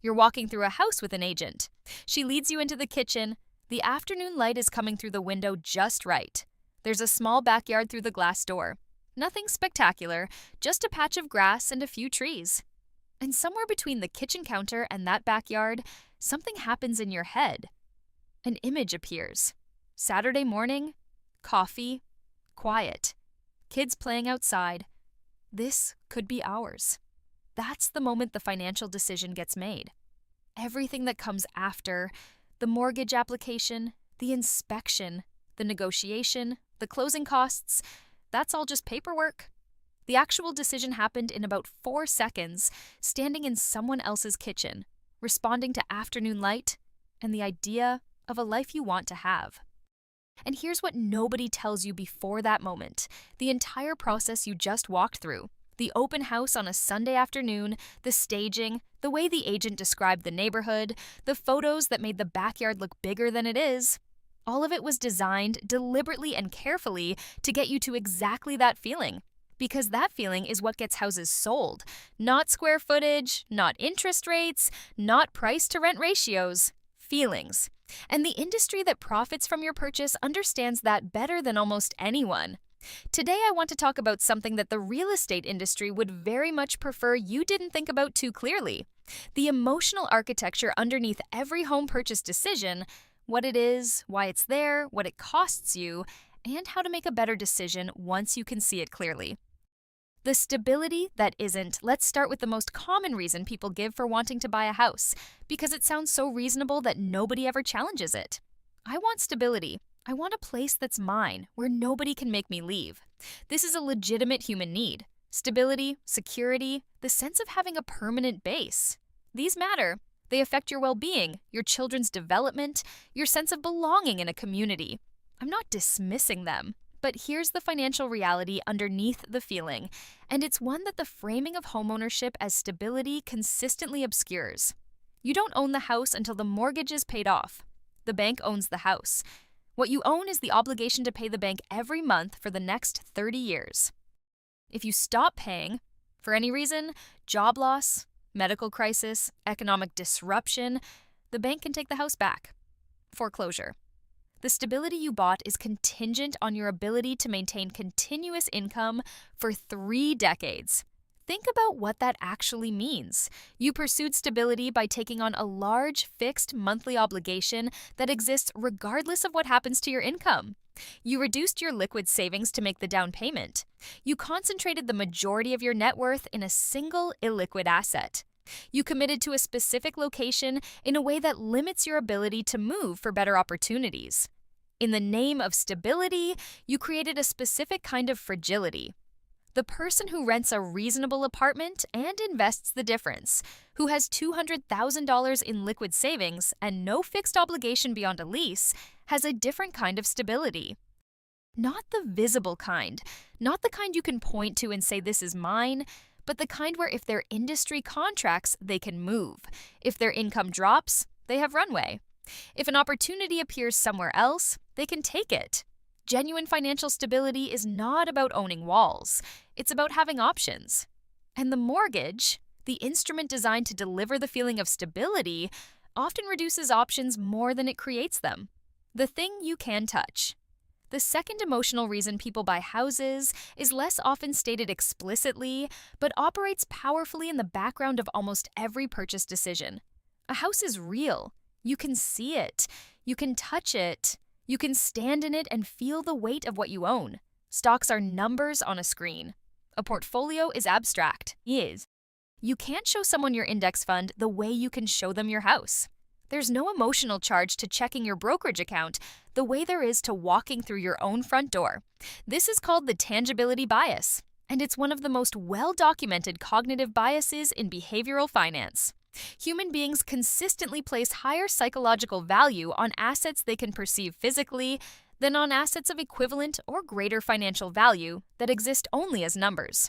You're walking through a house with an agent. She leads you into the kitchen. The afternoon light is coming through the window just right. There's a small backyard through the glass door. Nothing spectacular, just a patch of grass and a few trees. And somewhere between the kitchen counter and that backyard, something happens in your head. An image appears. Saturday morning, coffee, quiet, kids playing outside. This could be ours. That's the moment the financial decision gets made. Everything that comes after, the mortgage application, the inspection, the negotiation, the closing costs, that's all just paperwork. The actual decision happened in about 4 seconds, standing in someone else's kitchen, responding to afternoon light and the idea of a life you want to have. And here's what nobody tells you before that moment, the entire process you just walked through. The open house on a Sunday afternoon, the staging, the way the agent described the neighborhood, the photos that made the backyard look bigger than it is. All of it was designed deliberately and carefully to get you to exactly that feeling. Because that feeling is what gets houses sold. Not square footage, not interest rates, not price to rent ratios. Feelings. And the industry that profits from your purchase understands that better than almost anyone. Today I want to talk about something that the real estate industry would very much prefer you didn't think about too clearly. The emotional architecture underneath every home purchase decision, what it is, why it's there, what it costs you, and how to make a better decision once you can see it clearly. The stability that isn't. Let's start with the most common reason people give for wanting to buy a house, because it sounds so reasonable that nobody ever challenges it. I want stability. I want a place that's mine, where nobody can make me leave. This is a legitimate human need. Stability, security, the sense of having a permanent base. These matter. They affect your well-being, your children's development, your sense of belonging in a community. I'm not dismissing them, but here's the financial reality underneath the feeling, and it's one that the framing of homeownership as stability consistently obscures. You don't own the house until the mortgage is paid off. The bank owns the house. What you own is the obligation to pay the bank every month for the next 30 years. If you stop paying, for any reason, job loss, medical crisis, economic disruption, the bank can take the house back. Foreclosure. The stability you bought is contingent on your ability to maintain continuous income for 3 decades. Think about what that actually means. You pursued stability by taking on a large, fixed monthly obligation that exists regardless of what happens to your income. You reduced your liquid savings to make the down payment. You concentrated the majority of your net worth in a single illiquid asset. You committed to a specific location in a way that limits your ability to move for better opportunities. In the name of stability, you created a specific kind of fragility. The person who rents a reasonable apartment and invests the difference, who has $200,000 in liquid savings and no fixed obligation beyond a lease, has a different kind of stability. Not the visible kind, not the kind you can point to and say this is mine, but the kind where if their industry contracts, they can move. If their income drops, they have runway. If an opportunity appears somewhere else, they can take it. Genuine financial stability is not about owning walls. It's about having options. And the mortgage, the instrument designed to deliver the feeling of stability, often reduces options more than it creates them. The thing you can touch. The second emotional reason people buy houses is less often stated explicitly, but operates powerfully in the background of almost every purchase decision. A house is real. You can see it. You can touch it. You can stand in it and feel the weight of what you own. Stocks are numbers on a screen. A portfolio is abstract. You can't show someone your index fund the way you can show them your house. There's no emotional charge to checking your brokerage account the way there is to walking through your own front door. This is called the tangibility bias, and it's one of the most well-documented cognitive biases in behavioral finance. Human beings consistently place higher psychological value on assets they can perceive physically than on assets of equivalent or greater financial value that exist only as numbers.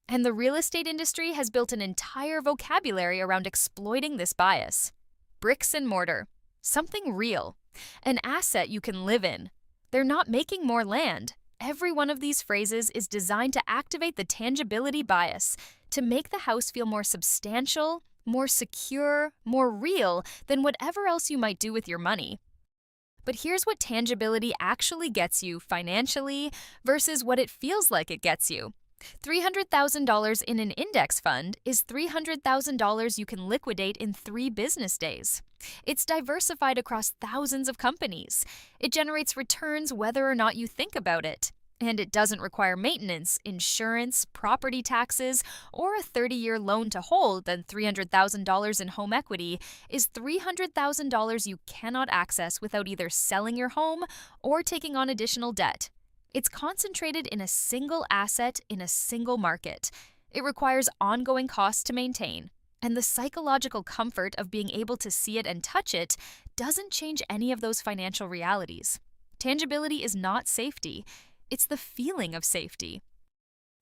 And the real estate industry has built an entire vocabulary around exploiting this bias. Bricks and mortar, something real, an asset you can live in. They're not making more land. Every one of these phrases is designed to activate the tangibility bias, to make the house feel more substantial, more secure, more real than whatever else you might do with your money. But here's what tangibility actually gets you financially versus what it feels like it gets you. $300,000 in an index fund is $300,000 you can liquidate in 3 business days. It's diversified across thousands of companies. It generates returns whether or not you think about it. And it doesn't require maintenance, insurance, property taxes, or a 30-year loan to hold. Then $300,000 in home equity is $300,000 you cannot access without either selling your home or taking on additional debt. It's concentrated in a single asset in a single market. It requires ongoing costs to maintain, and the psychological comfort of being able to see it and touch it doesn't change any of those financial realities. Tangibility is not safety. It's the feeling of safety.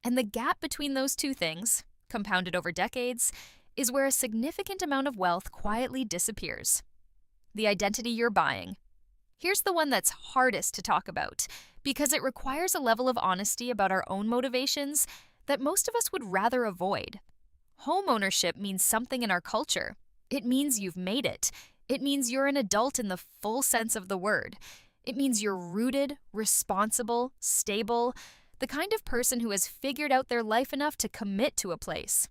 And the gap between those two things, compounded over decades, is where a significant amount of wealth quietly disappears. The identity you're buying. Here's the one that's hardest to talk about, because it requires a level of honesty about our own motivations that most of us would rather avoid. Home ownership means something in our culture. It means you've made it. It means you're an adult in the full sense of the word. It means you're rooted, responsible, stable, the kind of person who has figured out their life enough to commit to a place.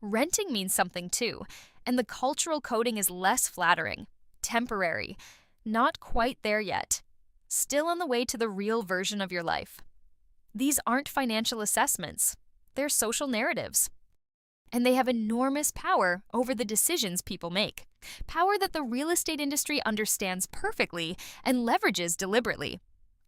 Renting means something too, and the cultural coding is less flattering, temporary, not quite there yet, still on the way to the real version of your life. These aren't financial assessments, they're social narratives. And they have enormous power over the decisions people make. Power that the real estate industry understands perfectly and leverages deliberately.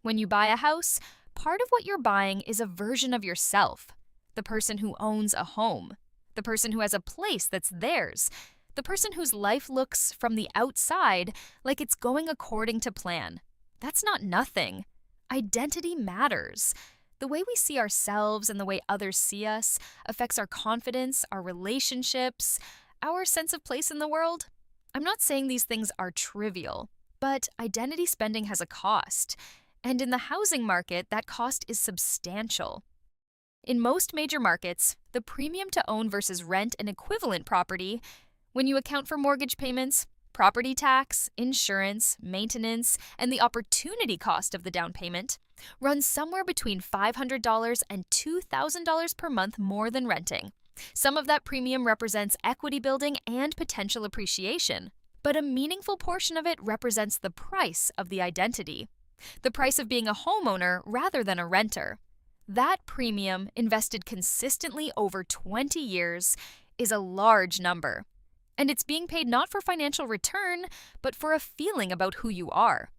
When you buy a house, part of what you're buying is a version of yourself. The person who owns a home. The person who has a place that's theirs. The person whose life looks, from the outside, like it's going according to plan. That's not nothing. Identity matters. The way we see ourselves and the way others see us affects our confidence, our relationships, our sense of place in the world. I'm not saying these things are trivial, but identity spending has a cost. And in the housing market, that cost is substantial. In most major markets, the premium to own versus rent an equivalent property, when you account for mortgage payments, property tax, insurance, maintenance, and the opportunity cost of the down payment, runs somewhere between $500 and $2,000 per month more than renting. Some of that premium represents equity building and potential appreciation, but a meaningful portion of it represents the price of the identity, the price of being a homeowner rather than a renter. That premium, invested consistently over 20 years, is a large number. And it's being paid not for financial return, but for a feeling about who you are.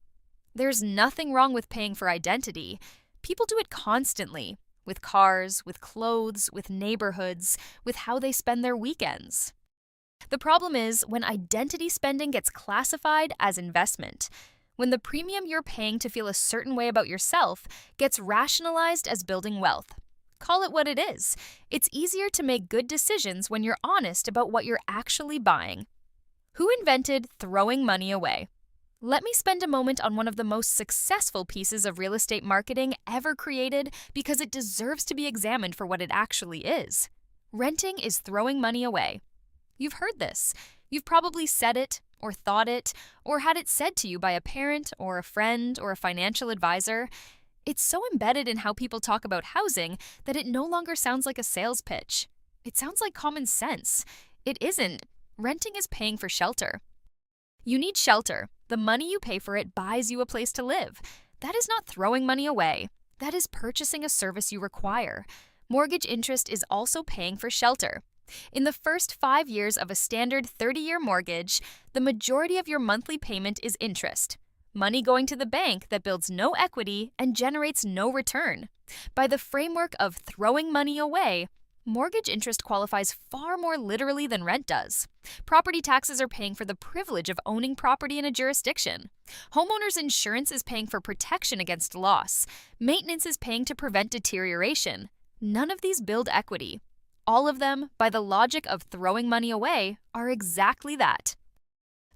There's nothing wrong with paying for identity. People do it constantly, with cars, with clothes, with neighborhoods, with how they spend their weekends. The problem is when identity spending gets classified as investment, when the premium you're paying to feel a certain way about yourself gets rationalized as building wealth. Call it what it is. It's easier to make good decisions when you're honest about what you're actually buying. Who invented throwing money away? Let me spend a moment on one of the most successful pieces of real estate marketing ever created because it deserves to be examined for what it actually is. Renting is throwing money away. You've heard this. You've probably said it, or thought it, or had it said to you by a parent, or a friend, or a financial advisor. It's so embedded in how people talk about housing that it no longer sounds like a sales pitch. It sounds like common sense. It isn't. Renting is paying for shelter. You need shelter. The money you pay for it buys you a place to live. That is not throwing money away. That is purchasing a service you require. Mortgage interest is also paying for shelter. In the first 5 years of a standard 30-year mortgage, the majority of your monthly payment is interest. Money going to the bank that builds no equity and generates no return. By the framework of throwing money away, mortgage interest qualifies far more literally than rent does. Property taxes are paying for the privilege of owning property in a jurisdiction. Homeowners insurance is paying for protection against loss. Maintenance is paying to prevent deterioration. None of these build equity. All of them, by the logic of throwing money away, are exactly that.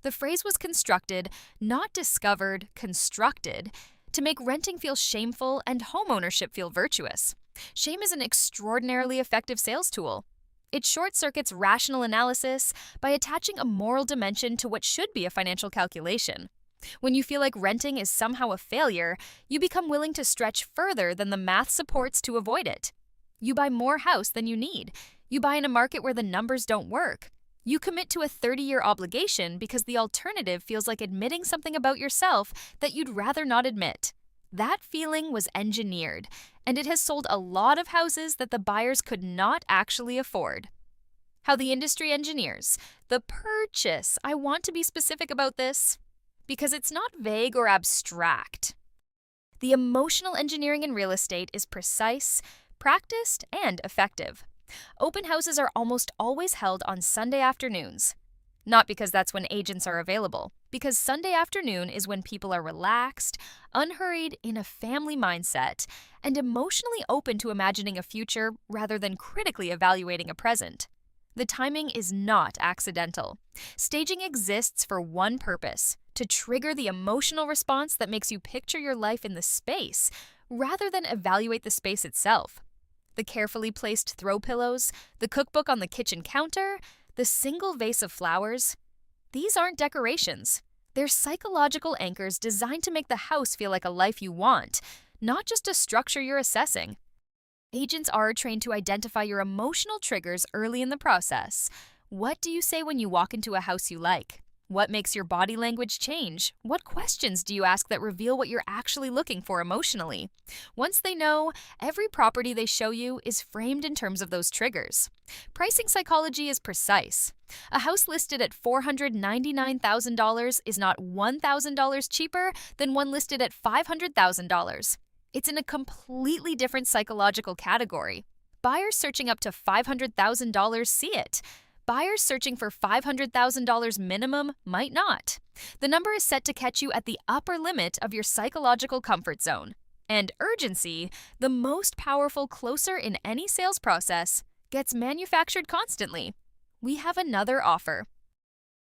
The phrase was constructed, not discovered, constructed, to make renting feel shameful and homeownership feel virtuous. Shame is an extraordinarily effective sales tool. It short circuits rational analysis by attaching a moral dimension to what should be a financial calculation. When you feel like renting is somehow a failure, you become willing to stretch further than the math supports to avoid it. You buy more house than you need. You buy in a market where the numbers don't work. You commit to a 30-year obligation because the alternative feels like admitting something about yourself that you'd rather not admit. That feeling was engineered, and it has sold a lot of houses that the buyers could not actually afford. How the industry engineers the purchase. I want to be specific about this because it's not vague or abstract. The emotional engineering in real estate is precise, practiced, and effective. Open houses are almost always held on Sunday afternoons. Not because that's when agents are available, because Sunday afternoon is when people are relaxed, unhurried, in a family mindset, and emotionally open to imagining a future rather than critically evaluating a present. The timing is not accidental. Staging exists for one purpose: to trigger the emotional response that makes you picture your life in the space rather than evaluate the space itself. The carefully placed throw pillows, the cookbook on the kitchen counter, the single vase of flowers. These aren't decorations. They're psychological anchors designed to make the house feel like a life you want, not just a structure you're assessing. Agents are trained to identify your emotional triggers early in the process. What do you say when you walk into a house you like? What makes your body language change? What questions do you ask that reveal what you're actually looking for emotionally? Once they know, every property they show you is framed in terms of those triggers. Pricing psychology is precise. A house listed at $499,000 is not $1,000 cheaper than one listed at $500,000. It's in a completely different psychological category. Buyers searching up to $500,000 see it. Buyers searching for $500,000 minimum might not. The number is set to catch you at the upper limit of your psychological comfort zone. And urgency, the most powerful closer in any sales process, gets manufactured constantly. We have another offer.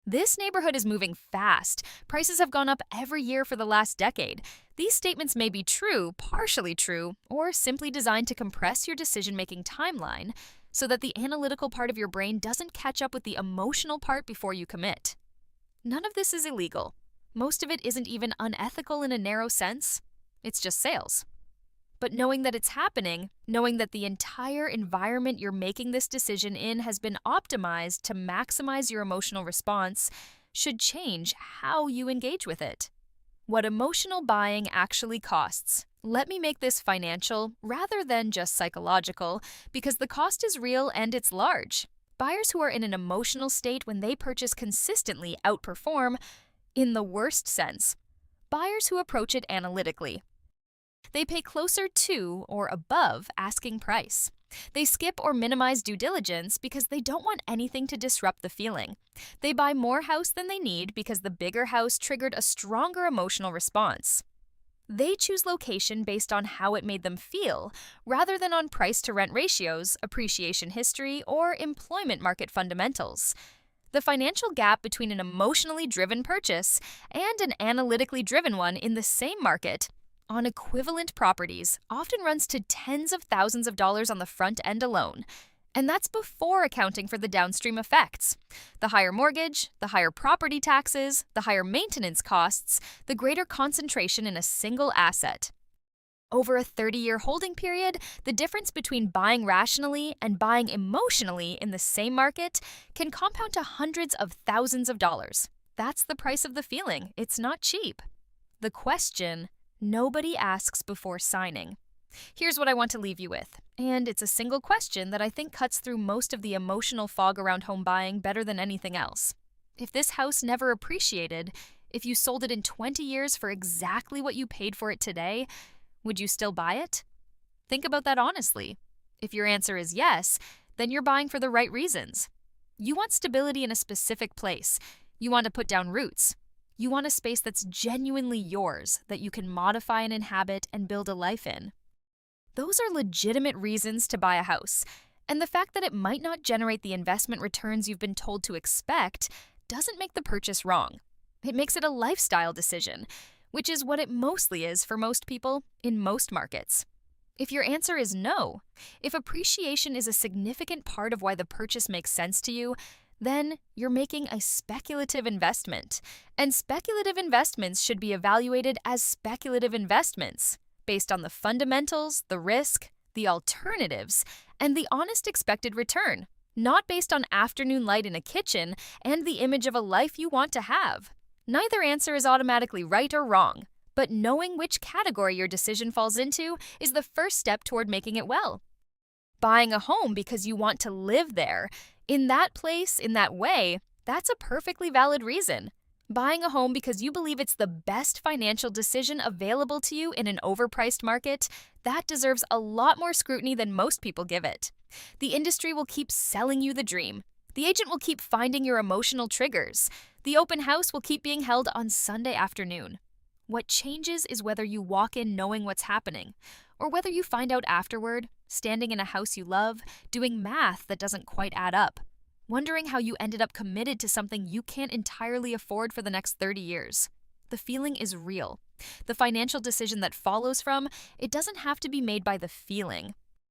This neighborhood is moving fast. Prices have gone up every year for the last decade. These statements may be true, partially true, or simply designed to compress your decision-making timeline so that the analytical part of your brain doesn't catch up with the emotional part before you commit. None of this is illegal. Most of it isn't even unethical in a narrow sense. It's just sales. But knowing that it's happening, knowing that the entire environment you're making this decision in has been optimized to maximize your emotional response, should change how you engage with it. What emotional buying actually costs. Let me make this financial rather than just psychological, because the cost is real and it's large. Buyers who are in an emotional state when they purchase consistently outperform, in the worst sense. Buyers who approach it analytically. They pay closer to or above asking price. They skip or minimize due diligence because they don't want anything to disrupt the feeling. They buy more house than they need because the bigger house triggered a stronger emotional response. They choose location based on how it made them feel, rather than on price-to-rent ratios, appreciation history, or employment market fundamentals. The financial gap between an emotionally driven purchase and an analytically driven one in the same market on equivalent properties often runs to tens of thousands of dollars on the front end alone. And that's before accounting for the downstream effects. The higher mortgage, the higher property taxes, the higher maintenance costs, the greater concentration in a single asset. Over a 30-year holding period, the difference between buying rationally and buying emotionally in the same market can compound to hundreds of thousands of dollars. That's the price of the feeling. It's not cheap. The question nobody asks before signing. Here's what I want to leave you with, and it's a single question that I think cuts through most of the emotional fog around home buying better than anything else. If this house never appreciated, if you sold it in 20 years for exactly what you paid for it today, would you still buy it? Think about that honestly. If your answer is yes, then you're buying for the right reasons. You want stability in a specific place. You want to put down roots. You want a space that's genuinely yours, that you can modify and inhabit and build a life in. Those are legitimate reasons to buy a house, and the fact that it might not generate the investment returns you've been told to expect doesn't make the purchase wrong. It makes it a lifestyle decision, which is what it mostly is for most people in most markets. If your answer is no, if appreciation is a significant part of why the purchase makes sense to you, then you're making a speculative investment. And speculative investments should be evaluated as speculative investments, based on the fundamentals, the risk, the alternatives, and the honest expected return, not based on afternoon light in a kitchen and the image of a life you want to have. Neither answer is automatically right or wrong, but knowing which category your decision falls into is the first step toward making it well. Buying a home because you want to live there, in that place, in that way, that's a perfectly valid reason. Buying a home because you believe it's the best financial decision available to you in an overpriced market, that deserves a lot more scrutiny than most people give it. The industry will keep selling you the dream. The agent will keep finding your emotional triggers. The open house will keep being held on Sunday afternoon. What changes is whether you walk in knowing what's happening, or whether you find out afterward, standing in a house you love, doing math that doesn't quite add up, wondering how you ended up committed to something you can't entirely afford for the next 30 years. The feeling is real. The financial decision that follows from it doesn't have to be made by the feeling.